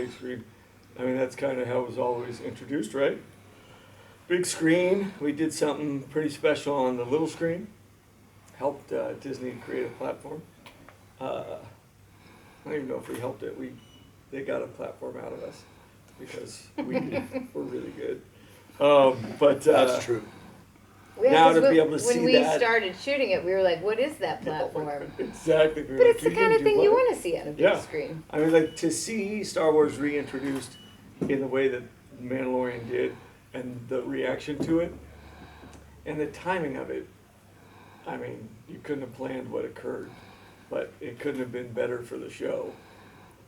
big screen. I mean, that's kind of how it was always introduced, right? Big screen. We did something pretty special on the little screen. Helped Disney create a platform. I don't even know if we helped it. They got a platform out of us because we're really good. But that's true. Now to be able to see that. When we started shooting it, we were like, what is that platform? Exactly. But it's the kind of thing you want to see on a big screen. I mean, like, to see Star Wars reintroduced in the way that Mandalorian did, and the reaction to it, and the timing of it, I mean, you couldn't have planned what occurred, but it couldn't have been better for the show.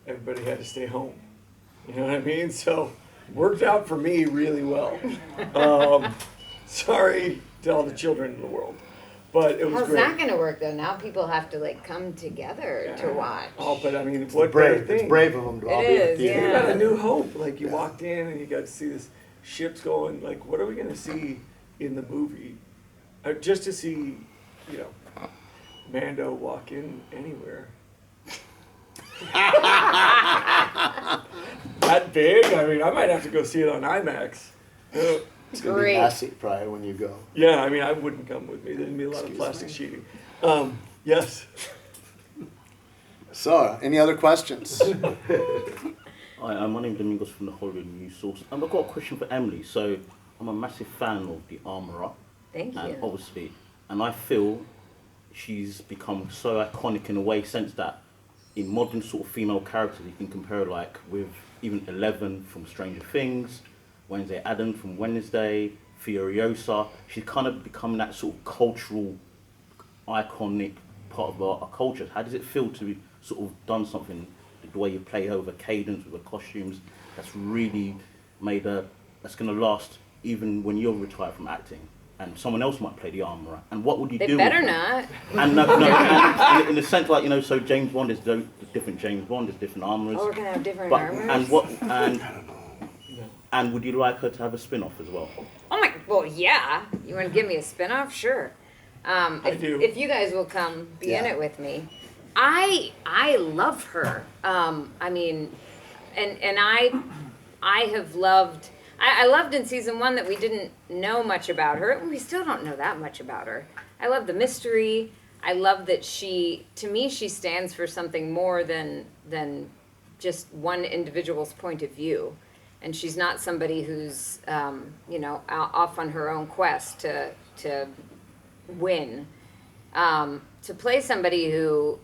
Everybody had to stay home. You know what I mean? So, worked out for me really well. Sorry to all the children in the world, but it was How's great. that going to work though? Now people have to like come together to watch. Oh, but I mean, It's what brave. thing? It's brave of them to all be It in the is, theater. You got a new hope. Like, you walked in and you got to see this ships going. Like, what are we going to see in the movie? Just to see, you know, Mando walk in anywhere. That big? I mean, I might have to go see it on IMAX. It's going to be messy probably when you go. Yeah, I mean, I wouldn't come with me. There'd be a lot of plastic sheeting. Yes. So, any other questions? Hi, my name's Domingos from the Hollywood News Source. I've got a question for Emily. So, I'm a massive fan of the Armourer. Thank you. And obviously, and I feel she's become so iconic in a way, sense that in modern sort of female characters, you can compare her like with even Eleven from Stranger Things, Wednesday Addams from Wednesday, Furiosa. She's kind of become that sort of cultural, iconic part of our culture. How does it feel to be sort of done something, the way you play her with a cadence, with the costumes, that's really made her, that's going to last even when you're retired from acting? And someone else might play the Armourer. And what would you do? They better not. And no, and in the sense, like, you know, so James Bond is different. James Bond is different armourers. Oh, we're gonna have different armors. And would you like her to have a spin-off as well? Oh my! Well, yeah. You want to give me a spin-off? Sure. I do. If you guys will come be in it with me, I love her. I mean, and I have loved. I loved in season 1 that we didn't know much about her. We still don't know that much about her. I love the mystery. I love that to me, she stands for something more than just one individual's point of view. And she's not somebody who's, you know, off on her own quest to win. To play somebody who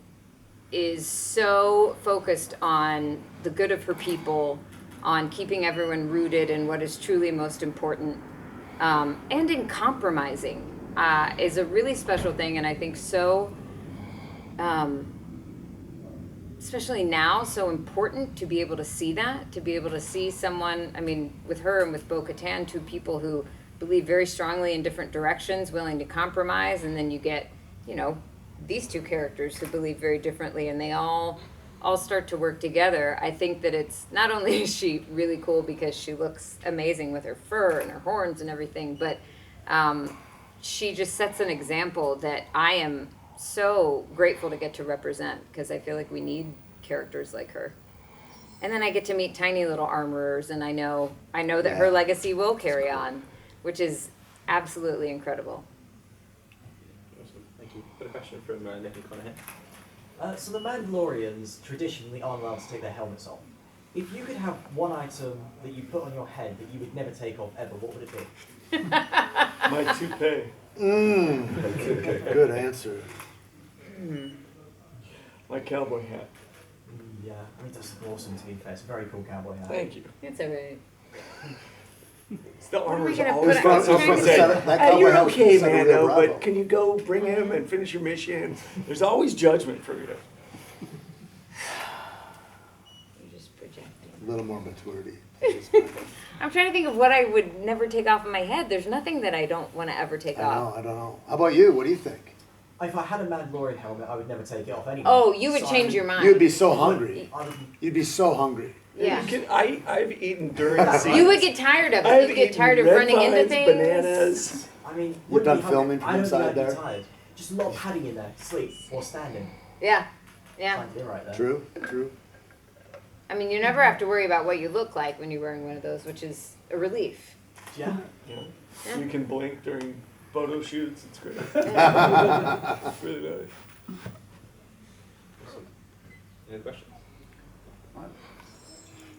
is so focused on the good of her people, on keeping everyone rooted in what is truly most important, and in compromising, is a really special thing. And I think so, especially now, so important to be able to see that, to be able to see someone, I mean, with her and with Bo-Katan, two people who believe very strongly in different directions, willing to compromise, and then you get, you know, these two characters who believe very differently, and they all start to work together. I think that it's, not only is she really cool because she looks amazing with her fur and her horns and everything, but she just sets an example that I am so grateful to get to represent, because I feel like we need characters like her. And then I get to meet tiny little armorers, and I know that her legacy will carry on, which is absolutely incredible. Awesome. Thank you. Got a question from Nick Conaghan. So the Mandalorians traditionally aren't allowed to take their helmets off. If you could have one item that you put on your head that you would never take off ever, what would it be? My toupee. Good answer. My cowboy hat. Yeah, I mean, that's awesome, to be fair. It's a very cool cowboy hat. Thank you. It's all right. The armor's gonna always put got on- something to From say. that cowboy You're hat was okay, from the Rio Mando, Bravo. but can you go bring him and finish your mission? There's always judgment for you. You're just projecting. A little more maturity. I'm trying to think of what I would never take off of my head. There's nothing that I don't want to ever take off. I don't know. How about you? What do you think? If I had a Mandalorian helmet, I would never take it off anyway. Oh, you would So change your mind. You'd be so hungry. I would, You'd be so hungry. Yeah. I've eaten during the season. You would get tired of I've it. You'd get eaten tired of red running into vines, things. bananas. I mean, You've wouldn't done be hungry. filming from I don't inside think I'd there? be tired. Just a lot of padding in there, sleep or standing. Yeah. Yeah. Fine, you're right there. True. I mean, you never have to worry about what you look like when you're wearing one of those, which is a relief. Yeah. Yeah. Yeah. You can blink during photo shoots. It's great. It's really nice. Awesome. Any questions?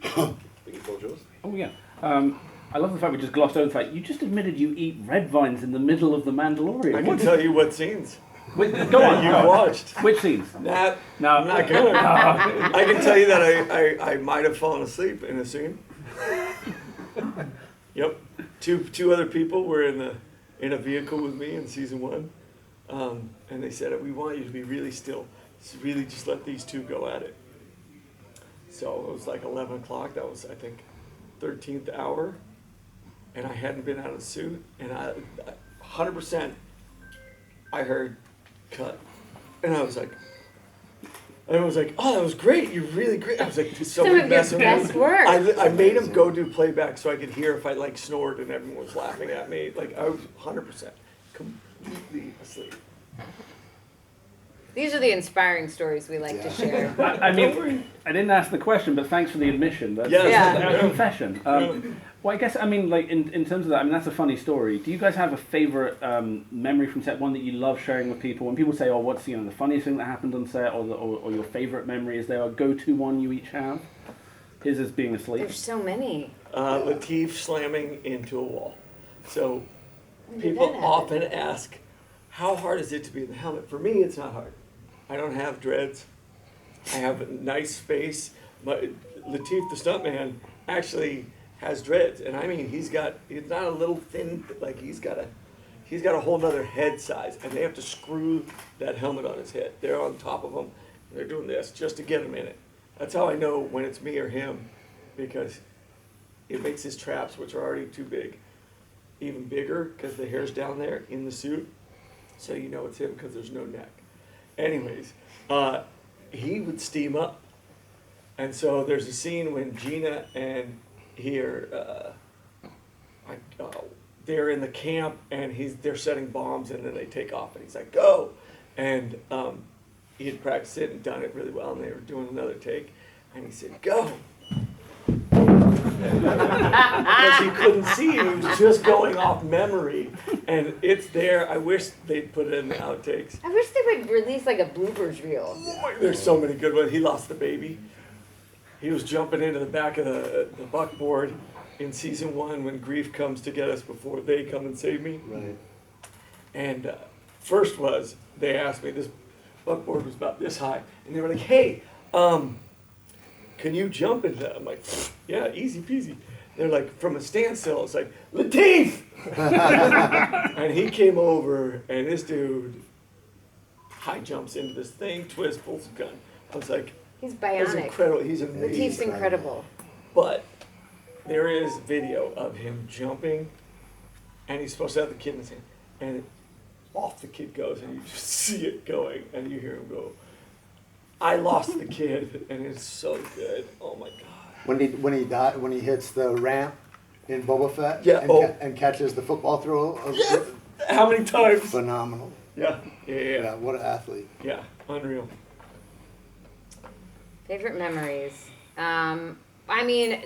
Think you told yours? Oh yeah. I love the fact we just glossed over the fact you just admitted you eat red vines in the middle of the Mandalorian. I can tell you what scenes Go that on. you watched. Which scenes? Nah, No. I'm not gonna. I can tell you that I might have fallen asleep in a scene. Yep. Two other people were in a vehicle with me in season 1, and they said, we want you to be really still. Really just let these two go at it. So it was like 11 o'clock. That was, I think, 13th hour, and I hadn't been out of the suit, and I 100% I heard cut, and I was like, oh, that was great. You're really great. I was like, Some of your best work. I made him go do playback so I could hear if I like snored and everyone was laughing at me. Like I was 100% completely asleep. These are the inspiring stories we like to share. I mean, I didn't ask the question, but thanks for the admission. That's Yes. Yeah. a confession. Well, I guess, I mean, like, in terms of that, I mean, that's a funny story. Do you guys have a favorite memory from set, one that you love sharing with people? When people say, oh, what's, the funniest thing that happened on set, or your favorite memory, is there a go-to one you each have? His is being asleep. There's so many. Lateef slamming into a wall. So When did people that happen? often ask, how hard is it to be in the helmet? For me, it's not hard. I don't have dreads. I have a nice face. But Lateef, the stuntman, actually has dreads, and I mean, he's not a little thin, like he's got a whole nother head size, and they have to screw that helmet on his head. They're on top of him, and they're doing this just to get him in it. That's how I know when it's me or him, because it makes his traps, which are already too big, even bigger, because the hair's down there in the suit, so you know it's him because there's no neck. Anyways, he would steam up, and so there's a scene when Gina and they're in the camp, and they're setting bombs, and then they take off, and he's like, go! And he had practiced it and done it really well, and they were doing another take, and he said, go! Because he couldn't see, he was just going off memory, and it's there. I wish they'd put it in the outtakes. I wish they would release like a bloopers reel. There's so many good ones. He lost the baby. He was jumping into the back of the buckboard in season 1 when Grief comes to get us before they come and save me. Right. And first was, they asked me, this buckboard was about this high, and they were like, hey, can you jump into that? I'm like, yeah, easy peasy. They're like, from a standstill, it's like, Lateef! And he came over, and this dude high jumps into this thing, twist, pulls a gun. I was like, He's that's bionic. incredible. He's amazing. Lateef's incredible. But there is video of him jumping, and he's supposed to have the kid in his hand, and off the kid goes, and you just see it going, and you hear him go, I lost the kid, and it's so good. Oh my God. When he hits the ramp in Boba Fett, Yeah, and catches the football throw. Yes! How many times? Phenomenal. Yeah. Yeah, what an athlete. Yeah, unreal. Favorite memories. I mean,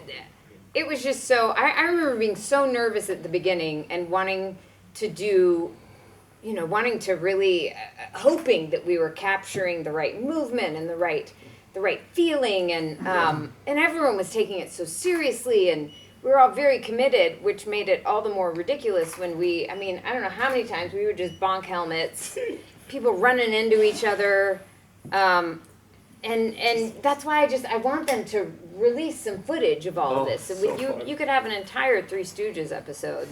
it was just so. I remember being so nervous at the beginning and wanting to do, wanting to really, hoping that we were capturing the right movement and the right feeling, and everyone was taking it so seriously, and we were all very committed, which made it all the more ridiculous when I don't know how many times we would just bonk helmets, people running into each other. And that's why I want them to release some footage of all of this. So so fun. you could have an entire Three Stooges episode.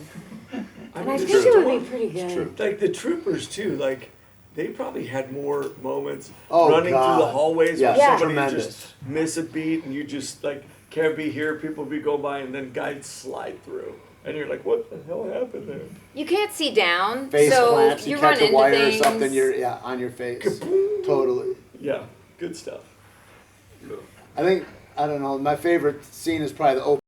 And I mean, think it would be pretty It's good. true. like the troopers too, like they probably had more moments Oh, running God. through the hallways Yeah, where somebody tremendous. just miss a beat and you just like can't be here, people be going by, and then guys slide through. And you're like, what the hell happened there? You can't see down, Face so plants, you you run catch a into wire things. or something, you're on your face. Kaboom! Totally. Yeah, good stuff. I think, I don't know, my favorite scene is probably the